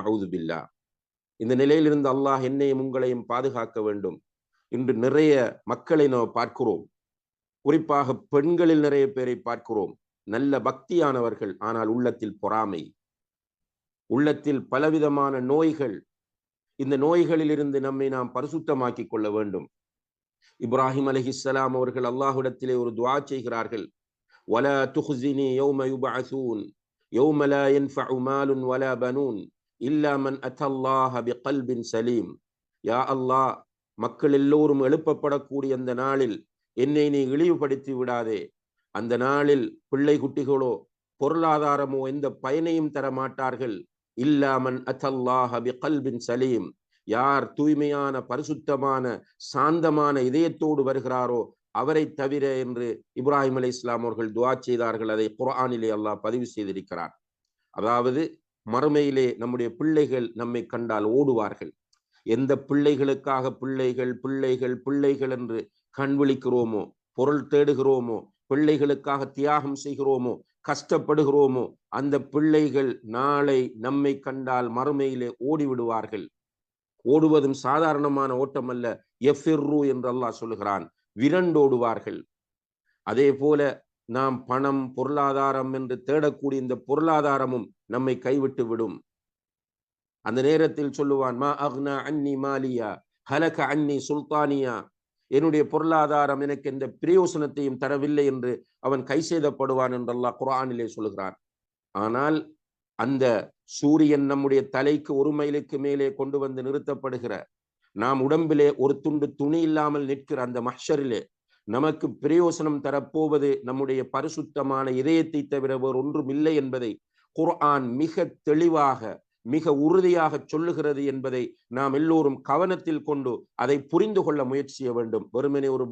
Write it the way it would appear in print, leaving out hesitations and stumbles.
நஊது பில்லா. இந்த நிலையிலிருந்து அல்லாஹ் என்னையும் உங்களையும் பாதுகாக்க வேண்டும். இன்று நிறைய மக்களை நாம் பார்க்கிறோம். குறிப்பாக பெண்களில் நிறைய பேரை பார்க்கிறோம். நல்ல பக்தியானவர்கள், ஆனால் உள்ளத்தில் பொறாமை, உள்ளத்தில் பலவிதமான நோய்கள். இந்த நோய்களில் இருந்து நம்மை நாம் பரிசுத்தமாக்கிக் கொள்ள வேண்டும். இப்ராஹிம் அலைஹிஸ்ஸலாம் அவர்கள் அல்லாஹ்விடத்திலே ஒரு துஆ செய்கிறார்கள். வலா துஹ்ஸினி யௌம யுபஅஸூன் யௌம லா யன்ஃபஉ மாலுன் வலா பனூன் இல்லா மன் அத்தல்லாஹ பிகல்பின் சலீம். யா அல்லாஹ், மக்கள் எல்லோரும் எழுப்பப்படக்கூடிய அந்த நாளில் என்னை நீ இழிவுபடுத்தி விடாதே. அந்த நாளில் பிள்ளை குட்டிகளோ பொருளாதாரமோ எந்த பயனையும் தர மாட்டார்கள். இல்லா மன் அத்தல்லாஹ பிகல்பின் சலீம். யார் தூய்மையான பரிசுத்தமான சாந்தமான இதயத்தோடு வருகிறாரோ அவரை தவிர என்று இப்ராஹிம் அலைஹிஸ்ஸலாம் அவர்கள் துஆ செய்தார்கள். அதை குர்ஆனிலே அல்லாஹ் பதிவு செய்திருக்கிறார். அதாவது மறுமையிலே நம்முடைய பிள்ளைகள் நம்மை கண்டால் ஓடுவார்கள். எந்த பிள்ளைகளுக்காக பிள்ளைகள் பிள்ளைகள் பிள்ளைகள் என்று கண் விழிக்கிறோமோ, பொருள் தேடுகிறோமோ, பிள்ளைகளுக்காக தியாகம் செய்கிறோமோ, கஷ்டப்படுகிறோமோ, அந்த பிள்ளைகள் நாளை நம்மை கண்டால் மறுமையிலே ஓடிவிடுவார்கள். ஓடுவதும் சாதாரணமான ஓட்டம் அல்ல. எஃபிர்ரு என்று அல்லாஹ் சொல்லுகிறான், விரண்டோடுவார்கள். அதே போல நாம் பணம் பொருளாதாரம் என்று தேடக்கூடிய இந்த பொருளாதாரமும் நம்மை கைவிட்டு விடும். அந்த நேரத்தில் சொல்லுவான், மா அக்னா அன்னி மாலியா ஹலக அன்னி சுல்தானியா. என்னுடைய பொருளாதாரம் எனக்கு எந்த பிரயோசனத்தையும் தரவில்லை என்று அவன் கை செய்தப்படுவான் என்று அல்லாஹ் குர்ஆனிலே சொல்லுகிறான். ஆனால் அந்த சூரியன் நம்முடைய தலைக்கு 1 மைலுக்கு மேலே கொண்டு வந்து நிறுத்தப்படுகிற, நாம் உடம்பிலே ஒரு துண்டு துணி இல்லாமல் நிற்கிற அந்த மஹ்ஷரிலே நமக்கு பிரயோசனம் தரப்போவது நம்முடைய பரிசுத்தமான இதயத்தை தவிர வேறு ஒன்றும் இல்லை என்பதை குர்ஆன் மிக தெளிவாக மிக உறுதியாக சொல்லுகிறது என்பதை நாம் எல்லோரும் கவனத்தில் கொண்டு அதை புரிந்து கொள்ள முயற்சி செய்ய வேண்டும். வெறுமனே ஒரு